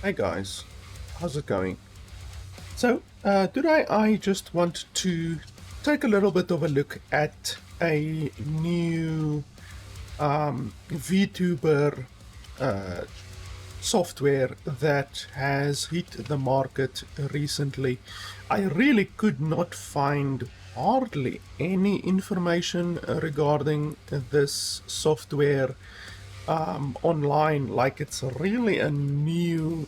Hey guys, how's it going? So, today I just want to take a little bit of a look at a new VTuber software that has hit the market recently. I really could not find hardly any information regarding this software online. Like, it's really a new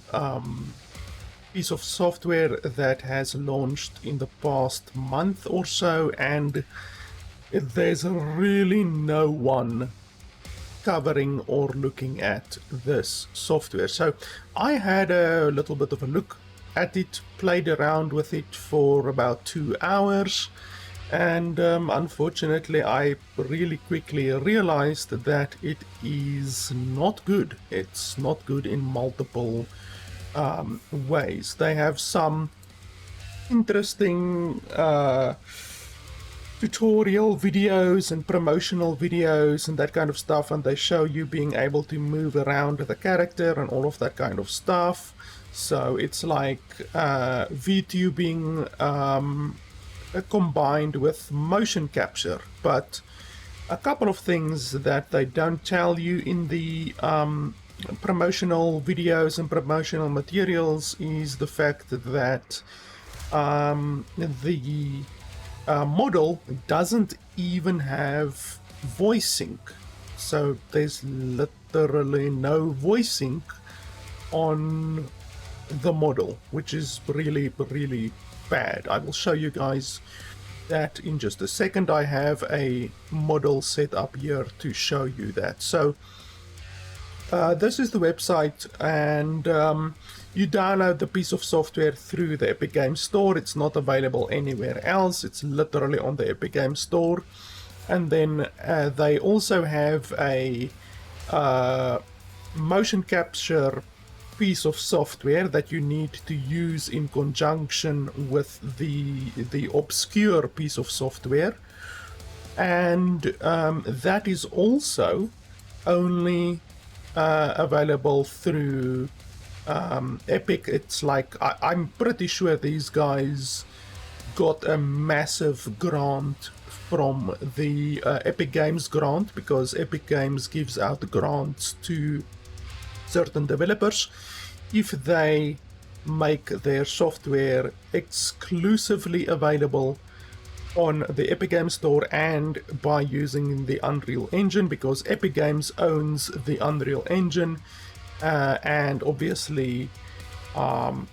piece of software that has launched in the past month or so, and there's really no one covering or looking at this software. So I had a little bit of a look at it, played around with it for about 2 hours, and unfortunately I really quickly realized that it is not good. It's not good in multiple ways. They have some interesting tutorial videos and promotional videos and that kind of stuff, and they show you being able to move around the character and all of that kind of stuff. So it's like VTubing combined with motion capture. But a couple of things that they don't tell you in the promotional videos and promotional materials is the fact that the model doesn't even have voice sync. So there's literally no voice sync on the model, which is really, really bad. I will show you guys that in just a second. I have a model set up here to show you that. So this is the website, and you download the piece of software through the Epic Games Store. It's not available anywhere else. It's literally on the Epic Games Store. And then they also have a motion capture piece of software that you need to use in conjunction with the OBSKUR piece of software. And that is also only available through Epic. It's like I'm pretty sure these guys got a massive grant from the Epic Games grant, because Epic Games gives out grants to certain developers if they make their software exclusively available on the Epic Games Store and by using the Unreal Engine, because Epic Games owns the Unreal Engine, and obviously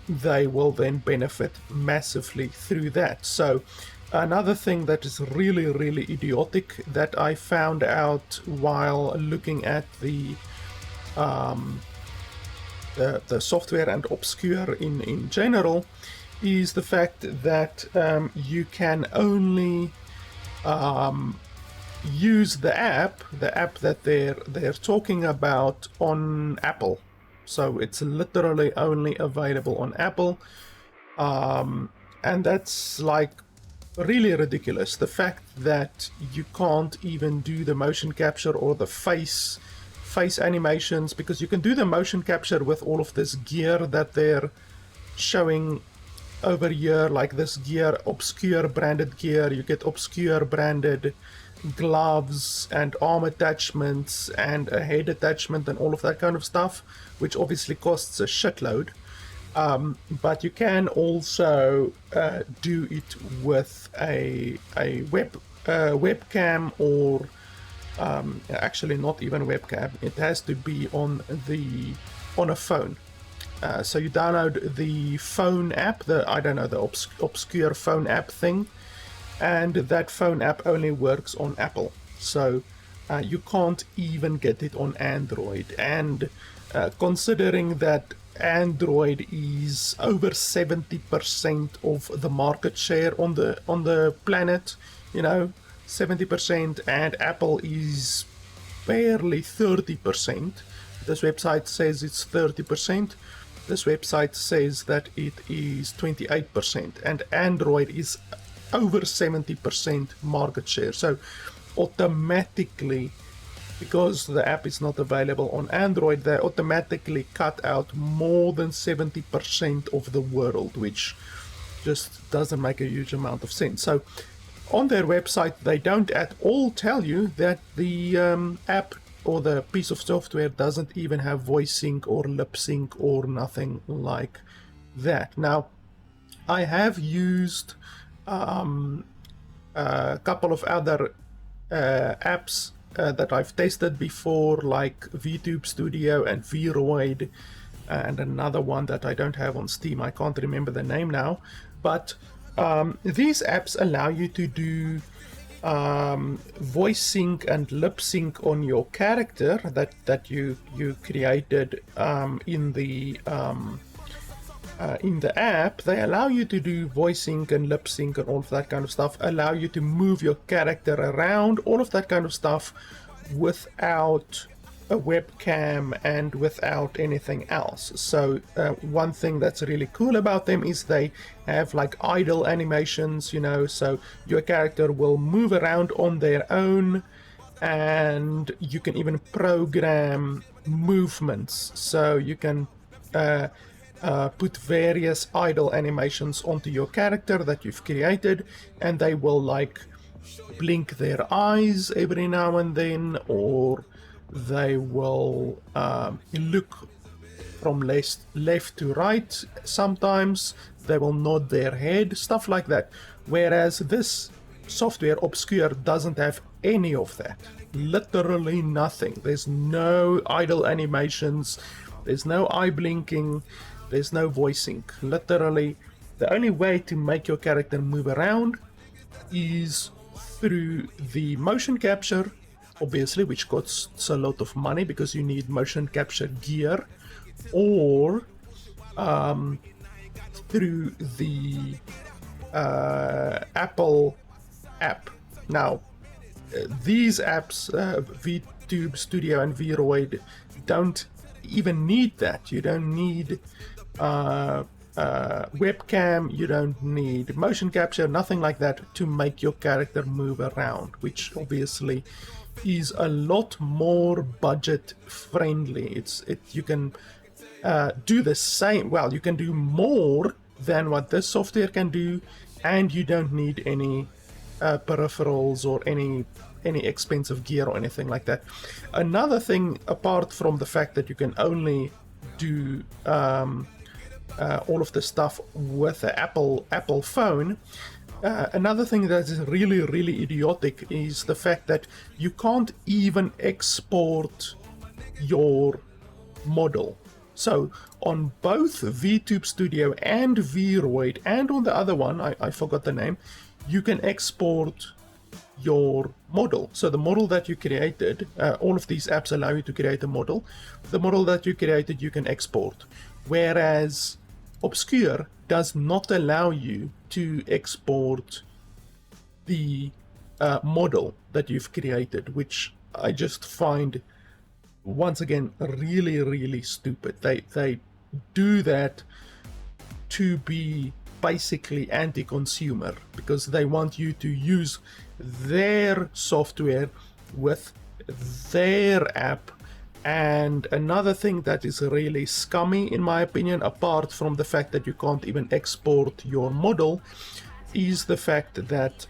they will then benefit massively through that. So another thing that is really, really idiotic that I found out while looking at the software and OBSKUR in general is the fact that you can only use the app that they're talking about on Apple. So it's literally only available on Apple, and that's like really ridiculous. The fact that you can't even do the motion capture or the face animations, because you can do the motion capture with all of this gear that they're showing over here, like this gear, OBSKUR branded gear. You get OBSKUR branded gloves and arm attachments and a head attachment and all of that kind of stuff, which obviously costs a shitload. But you can also do it with a webcam, or actually not even webcam. It has to be on a phone. So you download the phone app, the OBSKUR phone app thing, and that phone app only works on Apple. So you can't even get it on Android. And considering that Android is over 70% of the market share on the planet, 70%, and Apple is barely 30%. This website says it's 30%. This website says that it is 28%, and Android is over 70% market share. So automatically because the app is not available on Android, they automatically cut out more than 70% of the world, which just doesn't make a huge amount of sense. So on their website, they don't at all tell you that the app or the piece of software doesn't even have voice sync or lip sync or nothing like that. Now, I have used a couple of other apps that I've tested before, like VTube Studio and VRoid, and another one that I don't have on Steam. I can't remember the name now, but these apps allow you to do voice sync and lip sync on your character that you created in the app. They allow you to do voice sync and lip sync and all of that kind of stuff, allow you to move your character around, all of that kind of stuff without a webcam and without anything else. So one thing that's really cool about them is they have like idle animations, you know, so your character will move around on their own, and you can even program movements, so you can put various idle animations onto your character that you've created, and they will like blink their eyes every now and then, or they will look from left to right. Sometimes they will nod their head, stuff like that. Whereas this software, OBSKUR, doesn't have any of that. Literally nothing. There's no idle animations, there's no eye blinking, there's no voice sync. Literally, the only way to make your character move around is through the motion capture, obviously, which costs a lot of money because you need motion capture gear, or through the Apple app. Now, these apps, VTube Studio and VRoid, don't even need that. You don't need webcam, you don't need motion capture, nothing like that to make your character move around, which obviously is a lot more budget friendly. You can do the same, well, you can do more than what this software can do, and you don't need any peripherals or any expensive gear or anything like that. Another thing, apart from the fact that you can only do all of the stuff with the Apple phone, another thing that is really idiotic is the fact that you can't even export your model. So on both VTube Studio and VRoid, and on the other one, I forgot the name, you can export your model. So the model that you created, all of these apps allow you to create a model. The model that you created, you can export. Whereas OBSKUR does not allow you to export the model that you've created, which I just find, once again, really stupid. They do that to be basically anti-consumer, because they want you to use their software with their app. And another thing that is really scummy, in my opinion, apart from the fact that you can't even export your model, is the fact that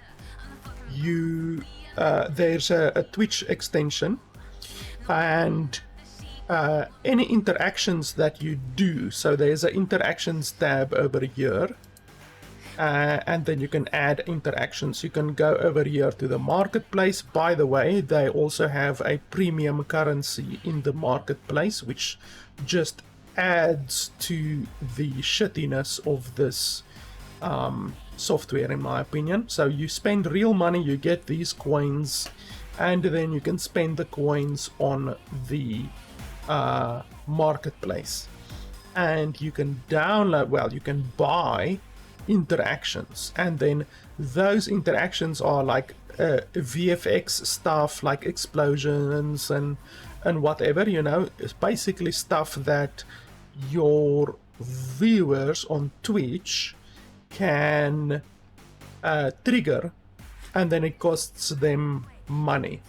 you there's a Twitch extension, and any interactions that you do, so there's an interactions tab over here, and then you can add interactions. You can go over here to the marketplace. By the way, they also have a premium currency in the marketplace, which just adds to the shittiness of this software, in my opinion. So you spend real money, you get these coins, and then you can spend the coins on the marketplace, and you can download, well, you can buy interactions, and then those interactions are like VFX stuff, like explosions and whatever, you know. It's basically stuff that your viewers on Twitch can trigger, and then it costs them money.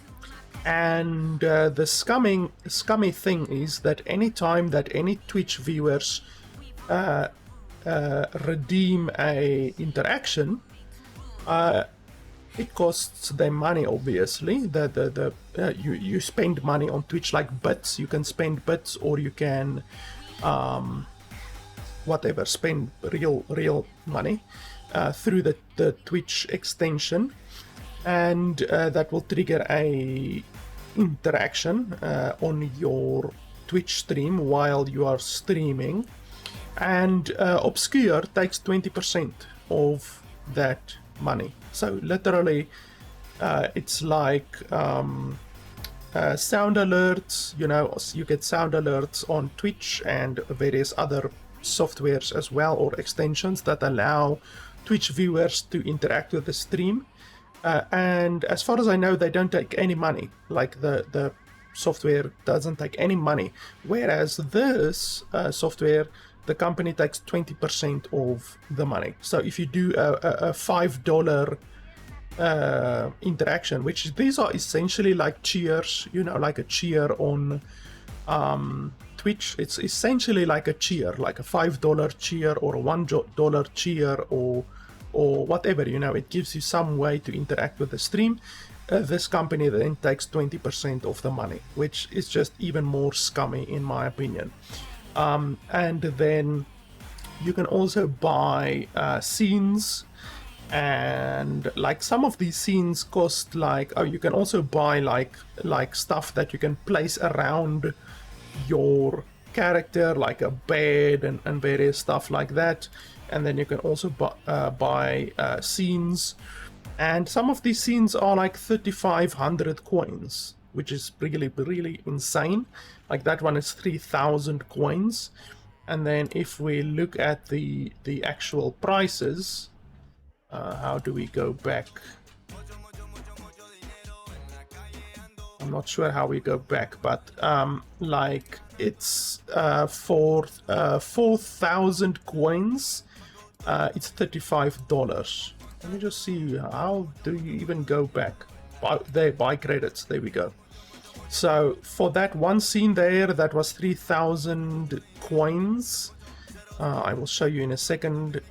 And the scummy thing is that anytime that any Twitch viewers redeem a interaction, it costs them money. Obviously, you spend money on Twitch, like bits. You can spend bits, or you can whatever, spend real money through the Twitch extension, and that will trigger a interaction on your Twitch stream while you are streaming. And OBSKUR takes 20% of that money. So literally, it's like sound alerts. You know, you get sound alerts on Twitch and various other softwares as well, or extensions that allow Twitch viewers to interact with the stream. And as far as I know, they don't take any money. Like the software doesn't take any money, whereas this software, the company takes 20% of the money. So if you do a $5 interaction, which these are essentially like cheers, you know, like a cheer on Twitch, it's essentially like a cheer, like a $5 cheer or a $1 cheer or whatever, you know, it gives you some way to interact with the stream. This company then takes 20% of the money, which is just even more scummy in my opinion. And then you can also buy scenes, and like some of these scenes cost like, oh, you can also buy like stuff that you can place around your character, like a bed and various stuff like that. And then you can also buy scenes, and some of these scenes are like 3,500 coins, which is really insane. Like that one is 3,000 coins. And then if we look at the actual prices, how do we go back? I'm not sure how we go back, but like it's for 4,000 coins, it's $35. Let me just see, how do you even go back? Buy credits, there we go. So for that one scene there, that was 3,000 coins. I will show you in a second.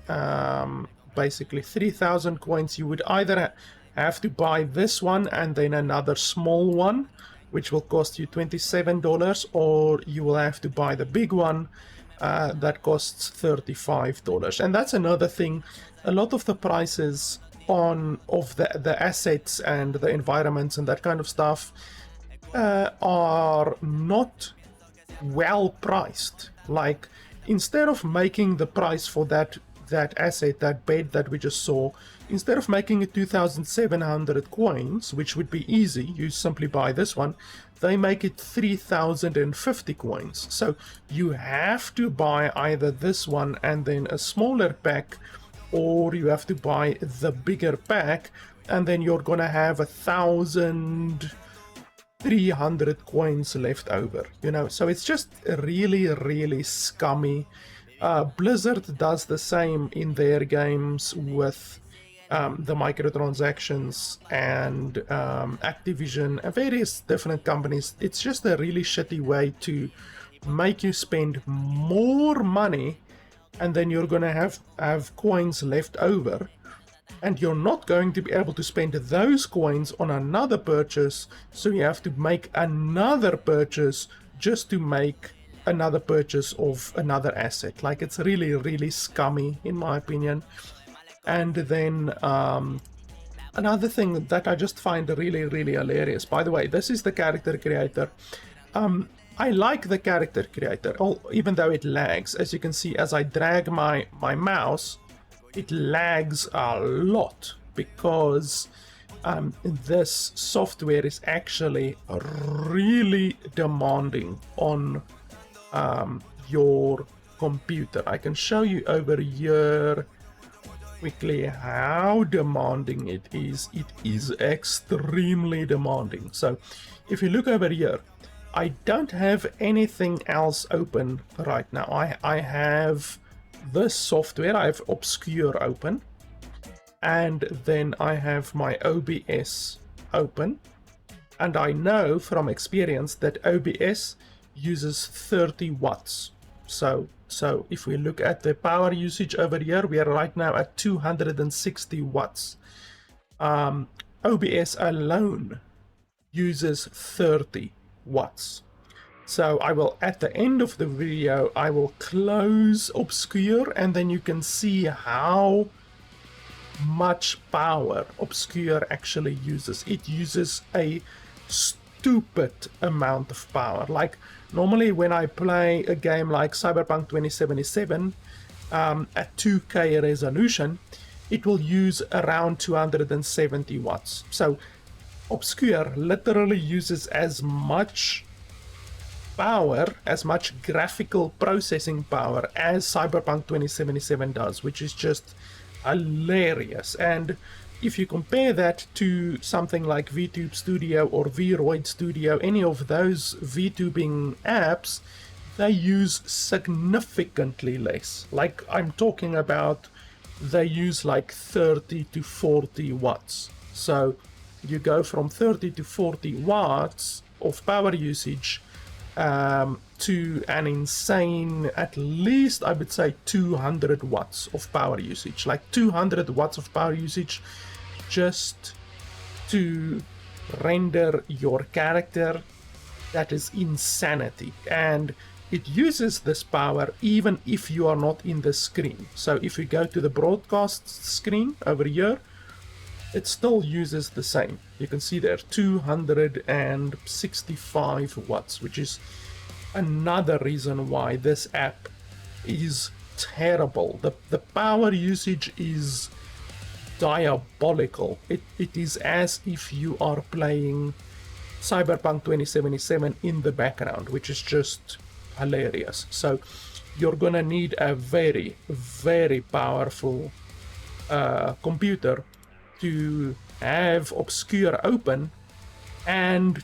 Basically 3,000 coins, you would either have to buy this one and then another small one, which will cost you $27, or you will have to buy the big one that costs $35. And that's another thing, a lot of the prices of the assets and the environments and that kind of stuff are not well priced. Like, instead of making the price for that asset, that bed that we just saw, instead of making it 2,700 coins, which would be easy, you simply buy this one, they make it 3,050 coins. So you have to buy either this one and then a smaller pack, or you have to buy the bigger pack, and then you're gonna have 1,300 coins left over, you know. So it's just really scummy. Blizzard does the same in their games with the microtransactions, and Activision and various different companies. It's just a really shitty way to make you spend more money, and then you're gonna have coins left over, and you're not going to be able to spend those coins on another purchase, so you have to make another purchase just to make another purchase of another asset. Like, it's really scummy in my opinion. And then another thing that I just find really hilarious, by the way, this is the character creator. I like the character creator, even though it lags. As you can see, as I drag my mouse, it lags a lot, because this software is actually really demanding on your computer. I can show you over here quickly how demanding it is. It is extremely demanding. So if you look over here, I don't have anything else open right now. I have this software, I have OBSKUR open, and then I have my OBS open, And I know from experience that OBS uses 30 watts. So if we look at the power usage over here, we are right now at 260 watts. OBS alone uses 30 watts. So I will, at the end of the video, I will close OBSKUR, and then you can see how much power OBSKUR actually uses. It uses a stupid amount of power. Like normally when I play a game like Cyberpunk 2077 at 2K resolution, it will use around 270 watts. So OBSKUR literally uses as much power, as much graphical processing power as Cyberpunk 2077 does, which is just hilarious. And if you compare that to something like VTube Studio or VRoid Studio, any of those VTubing apps, they use significantly less. Like I'm talking about, they use like 30 to 40 watts. So you go from 30 to 40 watts of power usage to an insane, at least I would say 200 watts of power usage. Like 200 watts of power usage just to render your character. That is insanity. And it uses this power even if you are not in the screen. So if we go to the broadcast screen over here, it still uses the same. You can see there 265 watts, which is another reason why this app is terrible. The power usage is diabolical. It is as if you are playing Cyberpunk 2077 in the background, which is just hilarious. So you're gonna need a very, very powerful computer to have OBSKUR open and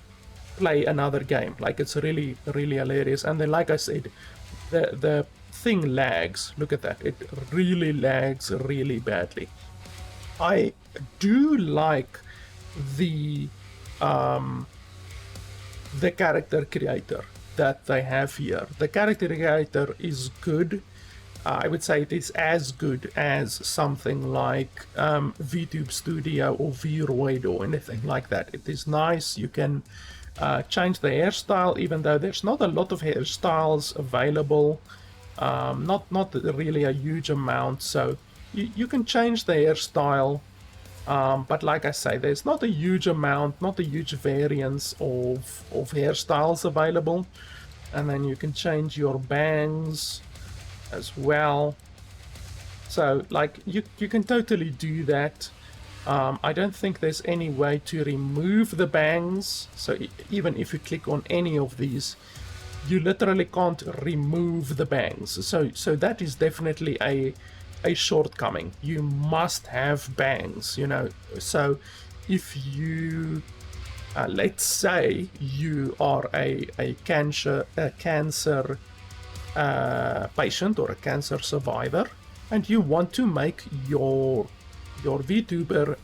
play another game. Like it's really, really hilarious. And then, like I said, the thing lags. Look at that. It really lags really badly. I do like the character creator that they have here. The character creator is good. I would say it is as good as something like VTube Studio or VRoid or anything like that. It is nice. You can change the hairstyle, even though there's not a lot of hairstyles available. Not really a huge amount. So you can change the hairstyle. But like I say, there's not a huge amount, not a huge variance of hairstyles available. And then you can change your bangs as well. So like you can totally do that. I don't think there's any way to remove the bangs. So even if you click on any of these, you literally can't remove the bangs. So that is definitely a shortcoming. You must have bangs, you know. So if you let's say you are a cancer patient or a cancer survivor, and you want to make your VTuber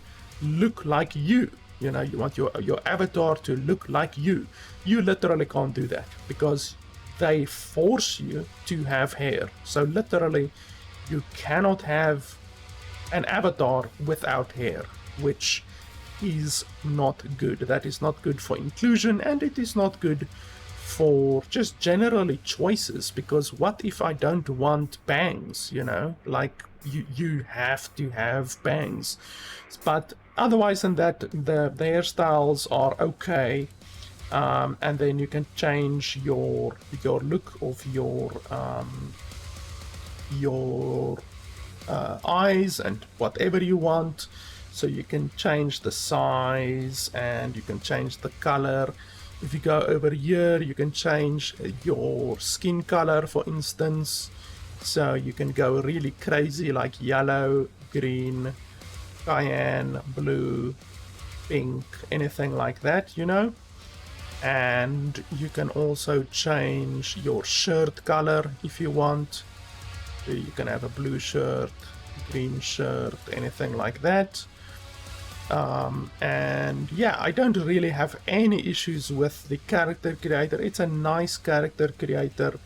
look like you. You know, you want your avatar to look like you. You literally can't do that because they force you to have hair. So literally, you cannot have an avatar without hair, which is not good. That is not good for inclusion, and it is not good for just generally choices, because what if I don't want bangs, you know? Like you have to have bangs. But otherwise than that, the hairstyles are okay. And then you can change your look of your eyes and whatever you want. So you can change the size and you can change the color. If you go over here, you can change your skin color, for instance. So you can go really crazy, like yellow, green, cayenne, blue, pink, anything like that, you know. And you can also change your shirt color if you want. You can have a blue shirt, green shirt, anything like that. And yeah, I don't really have any issues with the character creator. It's a nice character creator,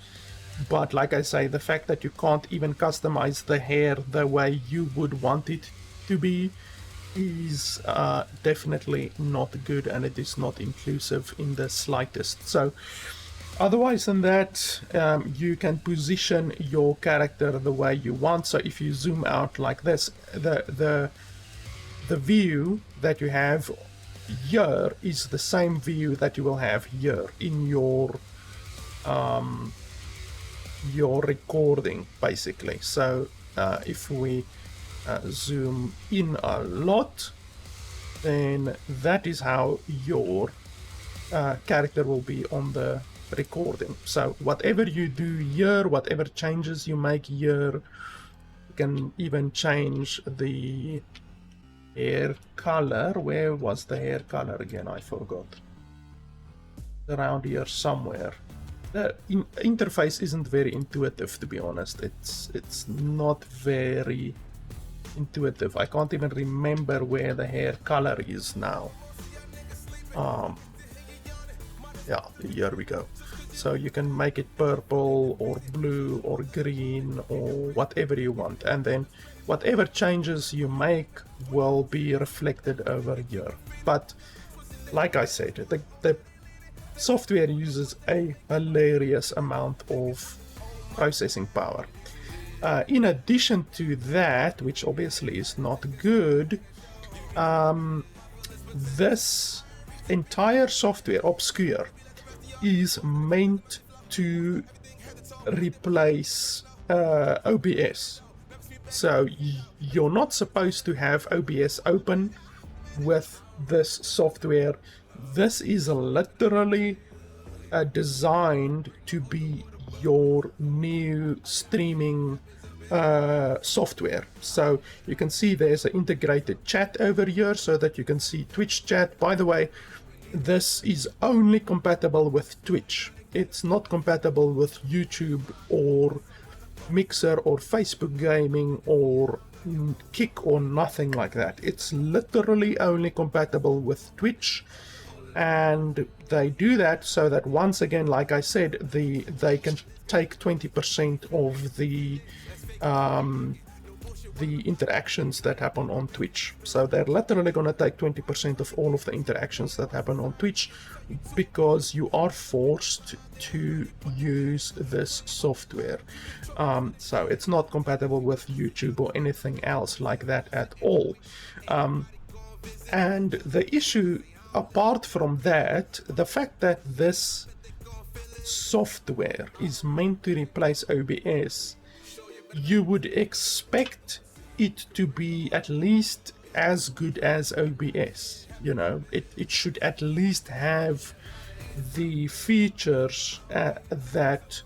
but like I say, the fact that you can't even customize the hair the way you would want it to be is definitely not good, and it is not inclusive in the slightest. So otherwise than that, you can position your character the way you want. So if you zoom out like this, the view that you have here is the same view that you will have here in your recording, basically. So if we zoom in a lot, then that is how your character will be on the recording. So whatever you do here, whatever changes you make here, you can even change the hair color. Where was the hair color again? I forgot. Around here somewhere. The interface isn't very intuitive, to be honest. It's not very intuitive. I can't even remember where the hair color is now. Yeah, here we go. So you can make it purple or blue or green or whatever you want, and then whatever changes you make will be reflected over here. But like I said, the software uses a hilarious amount of processing power. In addition to that, which obviously is not good, this entire software, OBSKUR, is meant to replace OBS. So you're not supposed to have OBS open with this software. This is literally designed to be your new streaming software. So you can see there's an integrated chat over here so that you can see Twitch chat. By the way, this is only compatible with Twitch. It's not compatible with YouTube or Mixer or Facebook Gaming or Kick or nothing like that. It's literally only compatible with Twitch, and they do that so that, once again, like I said, they can take 20% of the interactions that happen on Twitch. So they're literally going to take 20% of all of the interactions that happen on Twitch, because you are forced to use this software. So it's not compatible with YouTube or anything else like that at all. And the issue, apart from that, the fact that this software is meant to replace OBS, you would expect it to be at least as good as OBS. You know, it should at least have the features that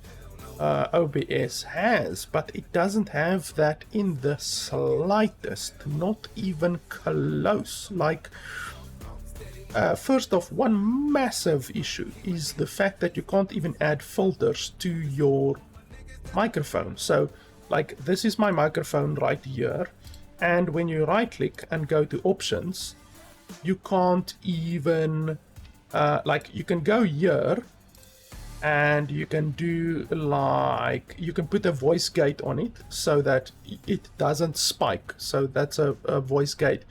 OBS has, but it doesn't have that in the slightest, not even close. Like, first off, one massive issue is the fact that you can't even add filters to your microphone. So like, this is my microphone right here, and when you right click and go to options, you can't even like, you can go here and you can do, like, you can put a voice gate on it so that it doesn't spike. So that's a voice gate,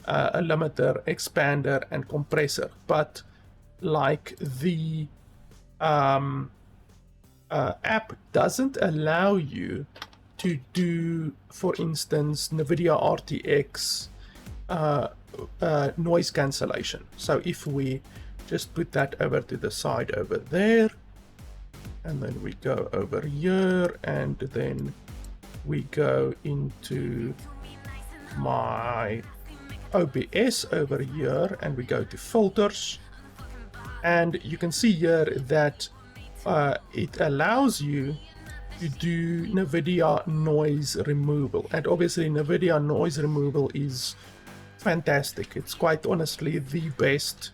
a limiter, expander, and compressor. But like, the app doesn't allow you to do, for instance, Nvidia RTX noise cancellation. So if we just put that over to the side over there, and then we go over here, and then we go into my OBS over here, and we go to filters, and you can see here that it allows you to do Nvidia noise removal. And obviously Nvidia noise removal is fantastic. It's quite honestly the best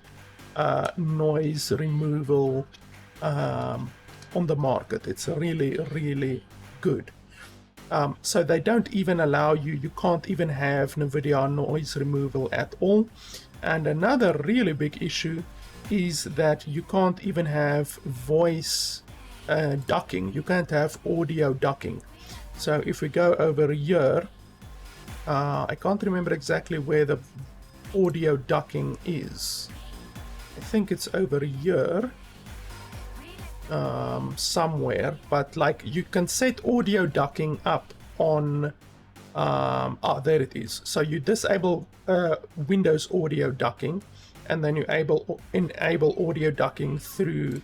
noise removal on the market. It's really, really good. So they don't even allow you can't even have Nvidia noise removal at all. And another really big issue is that you can't even have voice ducking. You can't have audio ducking. So if we go over here, I can't remember exactly where the audio ducking is. I think it's over here somewhere, but like you can set audio ducking up on there it is. So you disable Windows audio ducking, and then you enable audio ducking through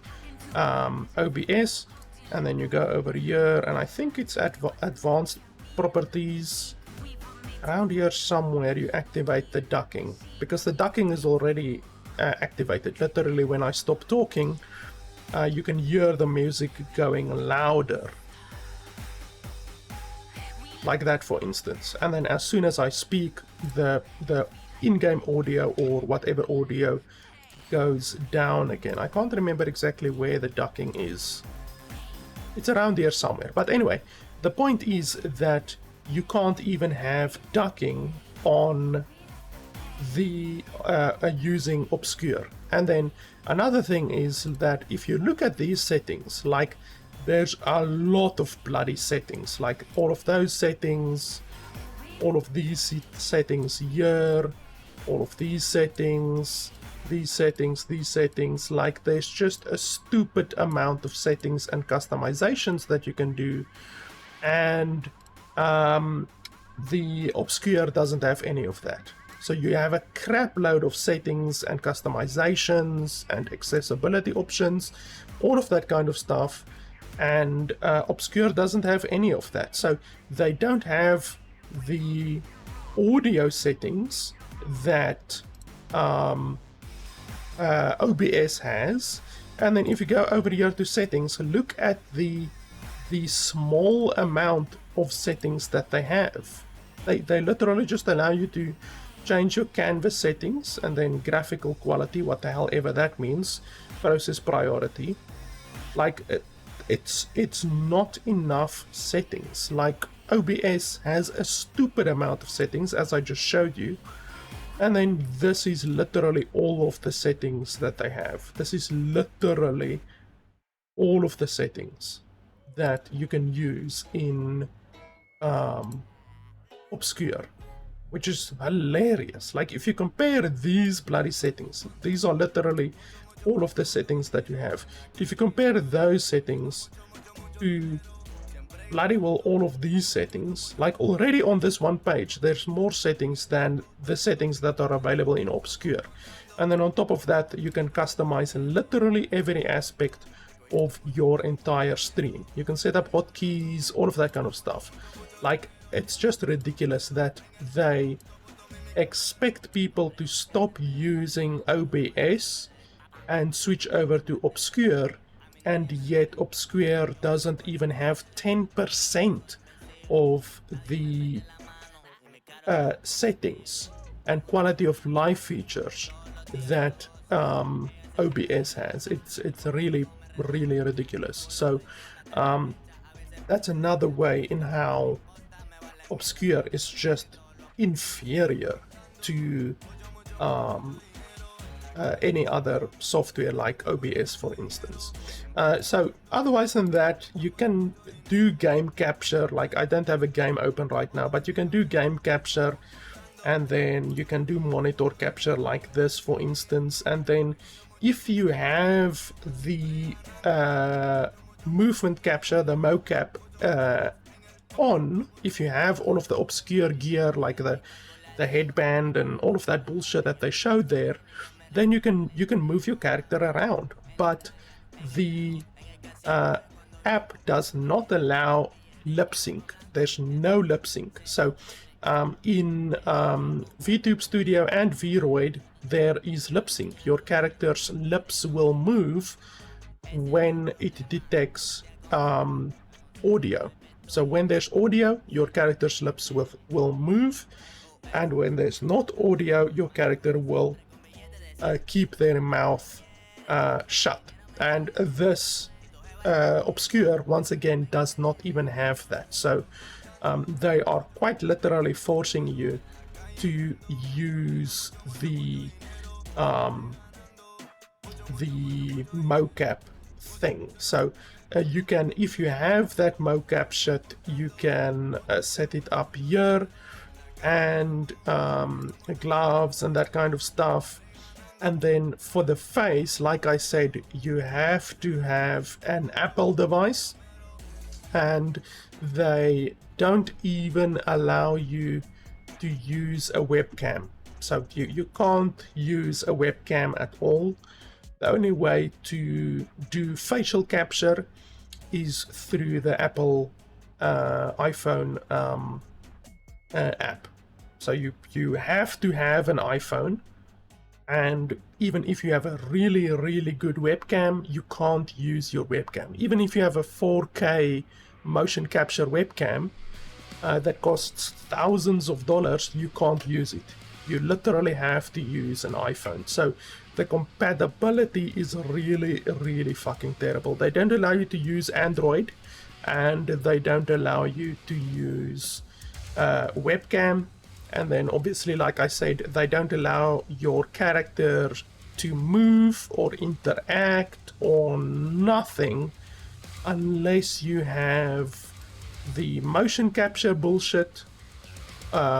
OBS, and then you go over here, and I think it's advanced properties. Around here somewhere you activate the ducking, because the ducking is already activated. Literally when I stop talking, you can hear the music going louder, like that for instance. And then as soon as I speak, the in-game audio or whatever audio goes down again. I can't remember exactly where the ducking is. It's around here somewhere. But anyway, the point is that you can't even have ducking on the using OBSKUR. And then another thing is that if you look at these settings, like there's a lot of bloody settings, like all of those settings, all of these settings here, all of these settings, these settings, like there's just a stupid amount of settings and customizations that you can do. And the OBSKUR doesn't have any of that. So you have a crap load of settings and customizations and accessibility options, all of that kind of stuff. And OBSKUR doesn't have any of that. So they don't have the audio settings that OBS has. And then if you go over here to settings, look at the small amount of settings that they have. They literally just allow you to change your canvas settings, and then graphical quality, what the hell ever that means, process priority. Like it's not enough settings. Like OBS has a stupid amount of settings, as I just showed you, and then this is literally all of the settings that they have. This is literally all of the settings that you can use in OBSKUR, which is hilarious. Like if you compare these bloody settings, these are literally all of the settings that you have. If you compare those settings to bloody well all of these settings, like already on this one page there's more settings than the settings that are available in OBSKUR. And then on top of that, you can customize literally every aspect of your entire stream. You can set up hotkeys, all of that kind of stuff. Like it's just ridiculous that they expect people to stop using OBS and switch over to OBSKUR, and yet OBSKUR doesn't even have 10% of the settings and quality of life features that OBS has. It's really ridiculous. So that's another way in how OBSKUR is just inferior to any other software like OBS, for instance. So otherwise than that, you can do game capture. Like I don't have a game open right now, but you can do game capture, and then you can do monitor capture like this, for instance. And then if you have the movement capture, the Mocap on, if you have all of the OBSKUR gear, like the headband and all of that bullshit that they showed there, then you can move your character around. But the app does not allow lip sync. There's no lip sync. So in VTube Studio and VRoid, there is lip sync. Your character's lips will move when it detects audio. So when there's audio, your character's lips will move, and when there's not audio, your character will keep their mouth shut. And this OBSKUR once again does not even have that. So they are quite literally forcing you to use the mocap thing. So you can, if you have that mocap shit, you can set it up here, and gloves and that kind of stuff. And then for the face, like I said, you have to have an Apple device, and they don't even allow you to use a webcam. So you can't use a webcam at all. The only way to do facial capture is through the Apple iPhone app. So you have to have an iPhone, and even if you have a really, really good webcam, you can't use your webcam. Even if you have a 4K motion capture webcam that costs thousands of dollars, you can't use it. You literally have to use an iPhone. So the compatibility is really, really fucking terrible. They don't allow you to use Android, and they don't allow you to use webcam. And then obviously, like I said, they don't allow your character to move or interact or nothing unless you have the motion capture bullshit,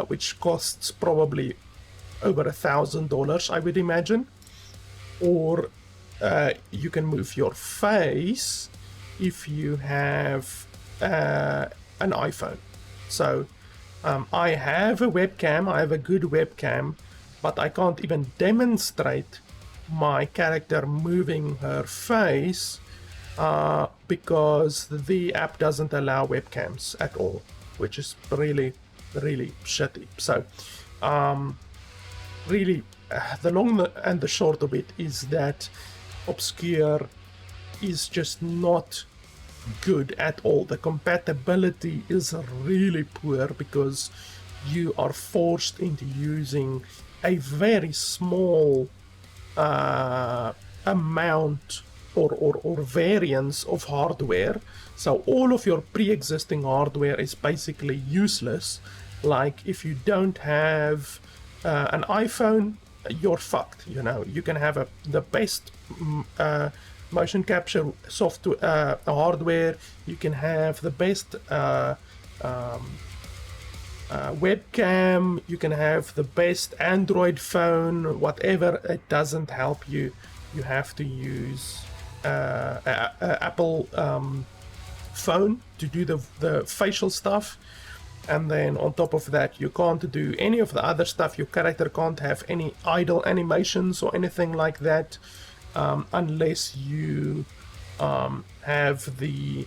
which costs probably over $1,000, I would imagine. Or you can move your face if you have an iPhone. So I have a webcam, I have a good webcam, but I can't even demonstrate my character moving her face because the app doesn't allow webcams at all, which is really, really shitty. So really, the long and the short of it is that OBSKUR is just not good at all. The compatibility is really poor because you are forced into using a very small amount or variance of hardware. So all of your pre-existing hardware is basically useless. Like if you don't have an iPhone, you're fucked. You know, you can have the best motion capture software hardware, you can have the best webcam, you can have the best Android phone, whatever, it doesn't help you. You have to use Apple phone to do the facial stuff. And then on top of that, you can't do any of the other stuff. Your character can't have any idle animations or anything like that unless you have the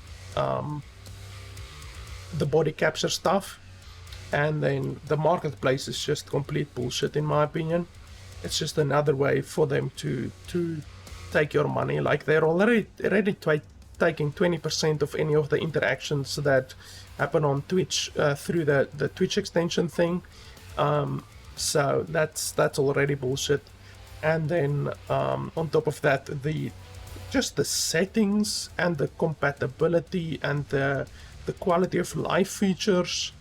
body capture stuff. And then the marketplace is just complete bullshit, in my opinion. It's just another way for them to take your money. Like they're already taking 20% of any of the interactions that happen on Twitch through the Twitch extension thing. So that's already bullshit. And then on top of that, just the settings and the compatibility and the quality of life features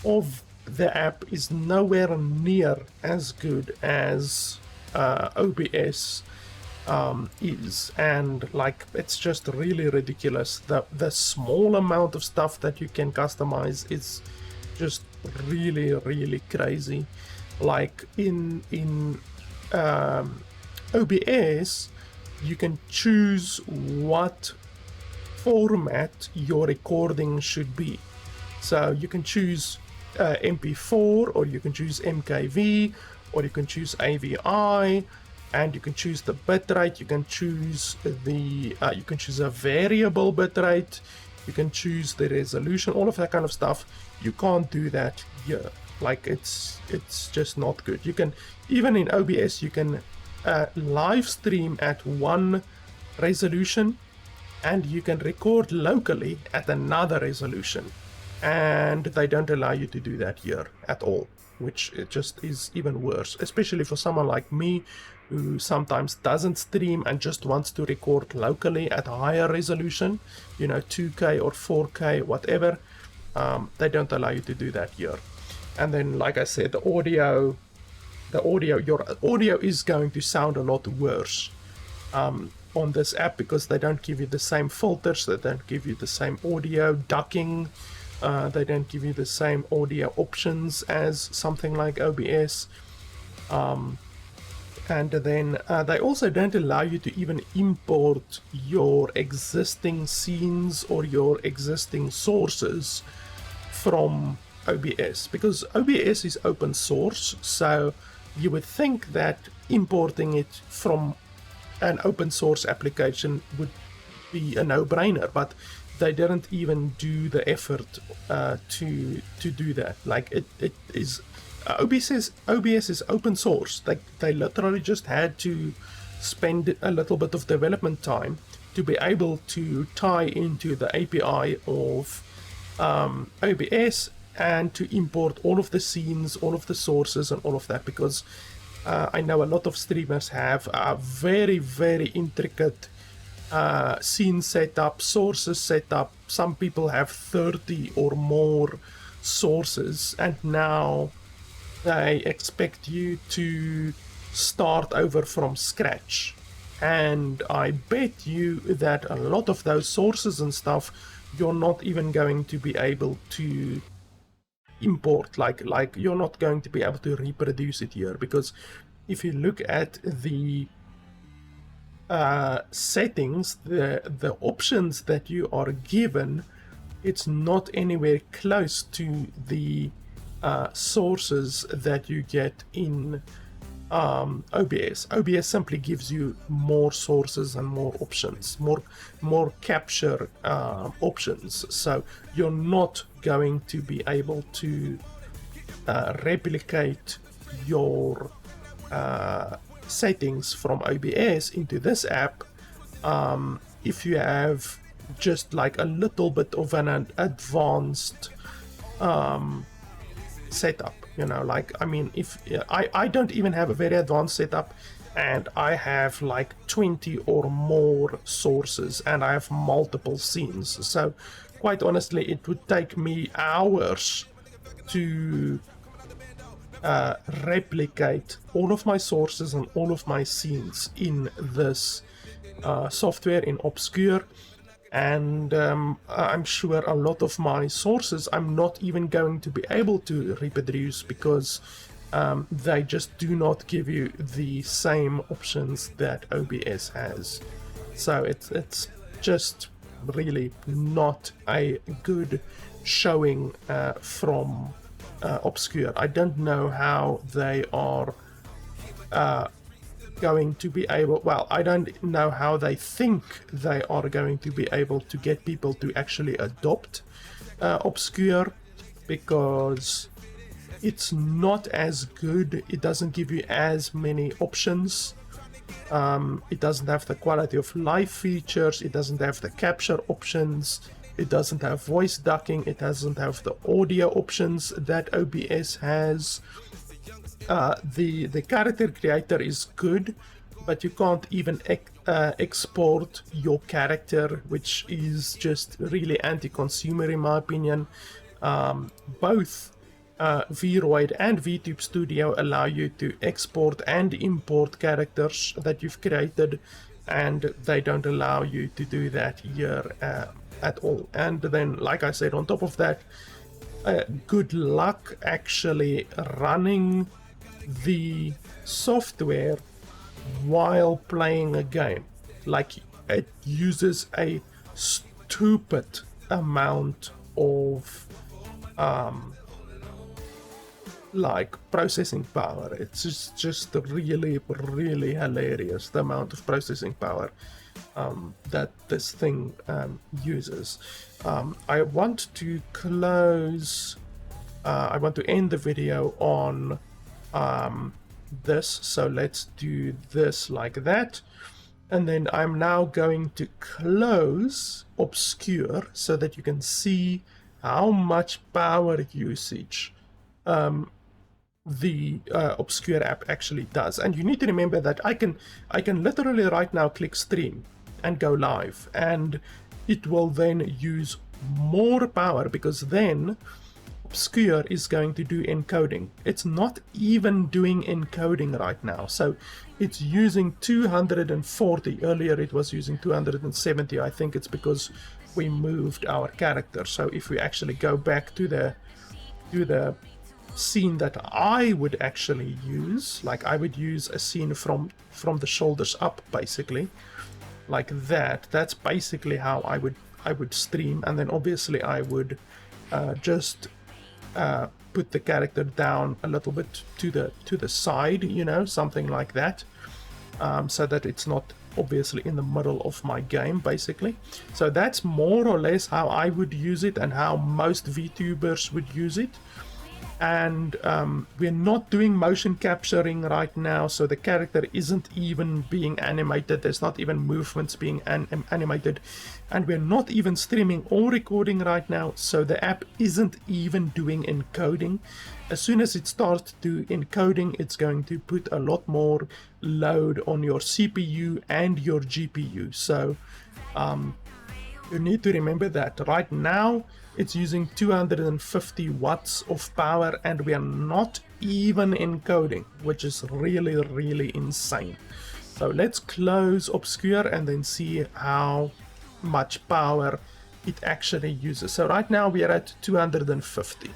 of the app is nowhere near as good as OBS is, and like it's just really ridiculous. The small amount of stuff that you can customize is just really, really crazy. Like in OBS, you can choose what format your recording should be. So you can choose MP4, or you can choose MKV, or you can choose AVI, and you can choose the bitrate. You can choose you can choose a variable bitrate. You can choose the resolution, all of that kind of stuff. You can't do that here. Like it's just not good. You can, even in OBS, you can live stream at one resolution, and you can record locally at another resolution. And they don't allow you to do that here at all, which it just is even worse, especially for someone like me who sometimes doesn't stream and just wants to record locally at a higher resolution, you know, 2K or 4K, whatever. They don't allow you to do that here. And then, like I said, your audio is going to sound a lot worse on this app, because they don't give you the same filters, they don't give you the same audio ducking, they don't give you the same audio options as something like OBS. And then they also don't allow you to even import your existing scenes or your existing sources from OBS, because OBS is open source, so you would think that importing it from an open source application would be a no-brainer, but they didn't even do the effort to do that. Like it is OBS is open source. They literally just had to spend a little bit of development time to be able to tie into the API of OBS and to import all of the scenes, all of the sources and all of that, because I know a lot of streamers have a very, very intricate scene setup, sources setup. Some people have 30 or more sources, and now they expect you to start over from scratch. And I bet you that a lot of those sources and stuff you're not even going to be able to import, like you're not going to be able to reproduce it here, because if you look at the settings, the options that you are given, it's not anywhere close to the sources that you get in OBS. OBS simply gives you more sources and more options, more capture options, so you're not going to be able to replicate your settings from OBS into this app if you have just like a little bit of an advanced setup, you know. Like, I mean, if I don't even have a very advanced setup, and I have like 20 or more sources and I have multiple scenes, so quite honestly it would take me hours to replicate all of my sources and all of my scenes in this software in OBSKUR. And I'm sure a lot of my sources I'm not even going to be able to reproduce, because they just do not give you the same options that OBS has. So it's just really not a good showing from OBSKUR. I don't know how they are going to be able, well, I don't know how they think they are going to be able to get people to actually adopt OBSKUR, because it's not as good. It doesn't give you as many options. It doesn't have the quality of life features. It doesn't have the capture options. It doesn't have voice ducking. It doesn't have the audio options that OBS has. The character creator is good, but you can't even export your character, which is just really anti-consumer in my opinion. Both VRoid and VTube Studio allow you to export and import characters that you've created, and they don't allow you to do that here at all. And then, like I said, on top of that, good luck actually running the software while playing a game. Like, it uses a stupid amount of like processing power. It's just really hilarious, the amount of processing power that this thing uses. I want to close, I want to end the video on this, so let's do this like that, and then I'm now going to close OBSKUR so that you can see how much power usage the OBSKUR app actually does. And you need to remember that I can literally right now click stream and go live, and it will then use more power, because then OBSKUR is going to do encoding. It's not even doing encoding right now, so it's using 240. Earlier it was using 270. I think it's because we moved our character. So if we actually go back to the scene that I would actually use, like I would use a scene from the shoulders up, basically, like that. That's basically how I would stream, and then obviously I would just put the character down a little bit to the side, you know, something like that, so that it's not obviously in the middle of my game, basically. So that's more or less how I would use it and how most VTubers would use it. And we're not doing motion capturing right now, so the character isn't even being animated. There's not even movements being animated, and we're not even streaming or recording right now, so the app isn't even doing encoding. As soon as it starts to encoding, it's going to put a lot more load on your CPU and your GPU. So you need to remember that right now it's using 250 watts of power, and we are not even encoding, which is really, really insane. So let's close OBSKUR and then see how much power it actually uses. So right now we are at 250.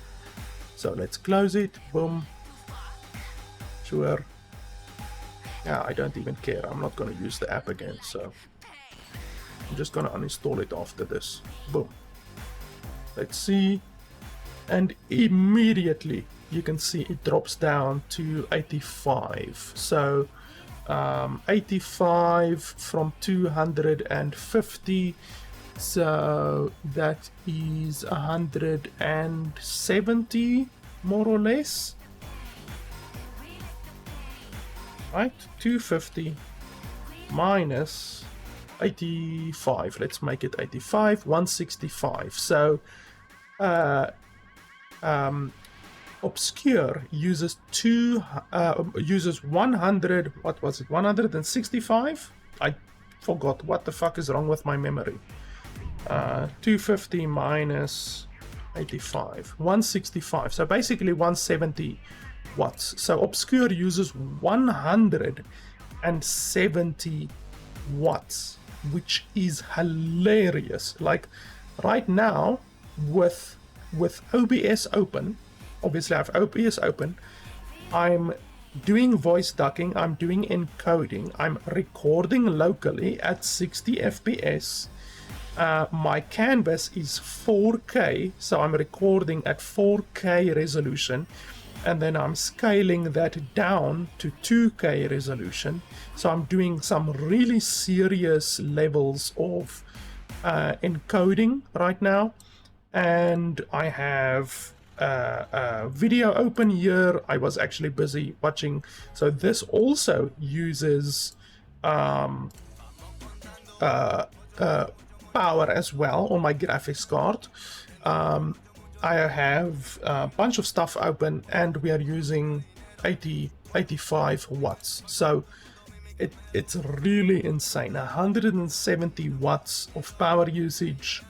So let's close it. Boom. Sure. Yeah, I don't even care. I'm not going to use the app again, so I'm just going to uninstall it after this. Boom. Let's see, and immediately you can see it drops down to 85. So 85 from 250, so that is 170 more or less, right? 250 minus 85, let's make it 85, 165. So OBSKUR uses uses 100, what was it, 165? I forgot. What the fuck is wrong with my memory? 250 minus 85, 165, so basically 170 watts. So OBSKUR uses 170 watts, which is hilarious. Like right now with OBS open, obviously I have OBS open, I'm doing voice ducking, I'm doing encoding, I'm recording locally at 60 FPS. My canvas is 4K, so I'm recording at 4K resolution, and then I'm scaling that down to 2K resolution. So I'm doing some really serious levels of encoding right now, and I have video open here. I was actually busy watching, so this also uses power as well on my graphics card. I have a bunch of stuff open, and we are using 85 watts. So it's really insane. 170 watts of power usage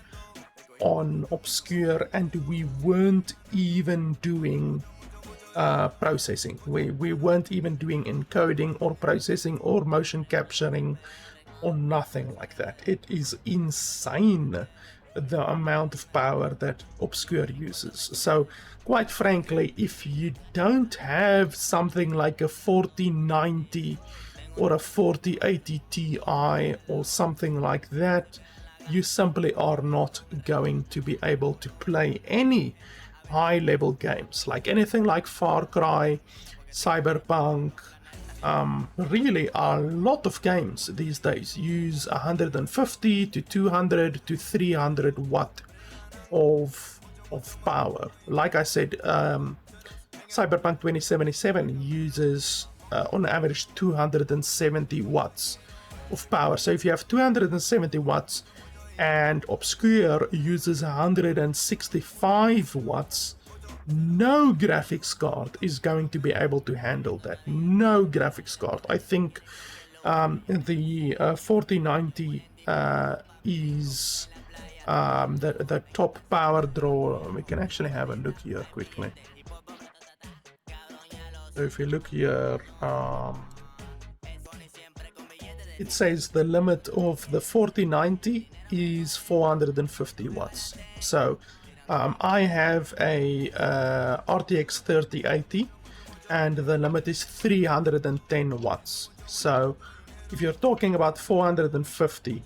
on OBSKUR, and we weren't even doing processing. We weren't even doing encoding or processing or motion capturing or nothing like that. It is insane the amount of power that OBSKUR uses. So quite frankly, if you don't have something like a 4090 or a 4080 Ti or something like that, you simply are not going to be able to play any high level games, like anything like Far Cry, Cyberpunk. Really a lot of games these days use 150 to 200 to 300 watt of power. Like I said, Cyberpunk 2077 uses on average 270 watts of power. So if you have 270 watts and OBSKUR uses 165 watts, no graphics card is going to be able to handle that. No graphics card. I think the 4090 is the top power draw. We can actually have a look here quickly. So if you look here, it says the limit of the 4090 is 450 watts. So I have a RTX 3080 and the limit is 310 watts. So if you're talking about 450,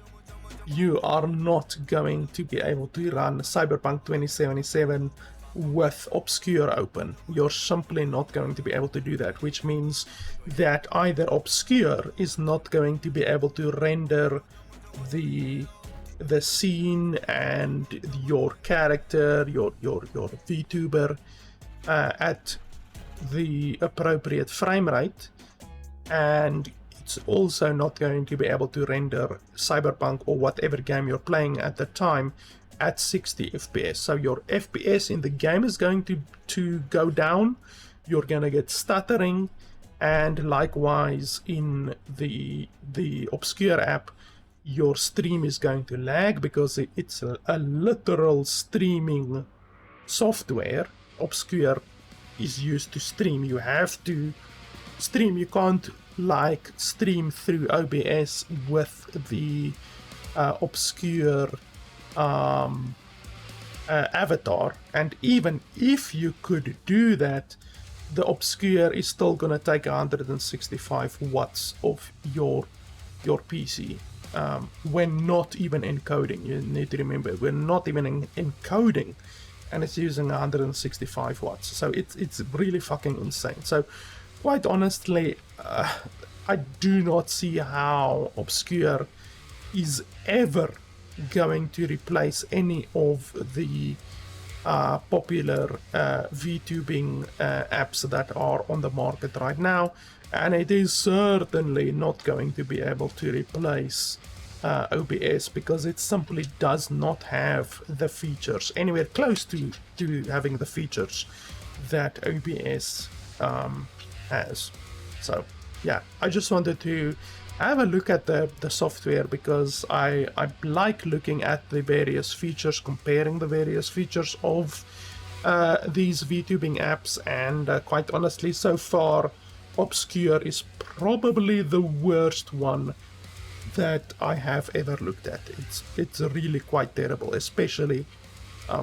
you are not going to be able to run Cyberpunk 2077 with OBSKUR open. You're simply not going to be able to do that, which means that either OBSKUR is not going to be able to render the scene and your character, your VTuber at the appropriate frame rate, and it's also not going to be able to render Cyberpunk or whatever game you're playing at the time at 60 FPS. So your FPS in the game is going to go down, you're gonna get stuttering, and likewise in the OBSKUR app, your stream is going to lag because it's a literal streaming software. OBSKUR is used to stream. You have to stream. You can't like stream through OBS with the OBSKUR avatar, and even if you could do that, the OBSKUR is still gonna take 165 watts of your PC when not even encoding. You need to remember, we're not even encoding, and it's using 165 watts. So it's really fucking insane. So quite honestly, I do not see how OBSKUR is ever going to replace any of the popular VTubing apps that are on the market right now, and it is certainly not going to be able to replace OBS because it simply does not have the features anywhere close to having the features that OBS has. So yeah, I just wanted to have a look at the software because I like looking at the various features, comparing the various features of these VTubing apps, and quite honestly, so far OBSKUR is probably the worst one that I have ever looked at. It's really quite terrible, especially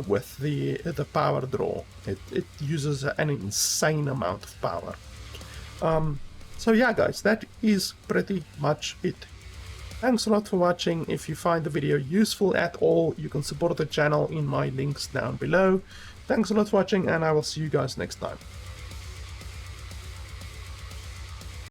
with the power draw. It uses an insane amount of power. So yeah guys, that is pretty much it. Thanks a lot for watching. If you find the video useful at all, you can support the channel in my links down below. Thanks a lot for watching, and I will see you guys next time.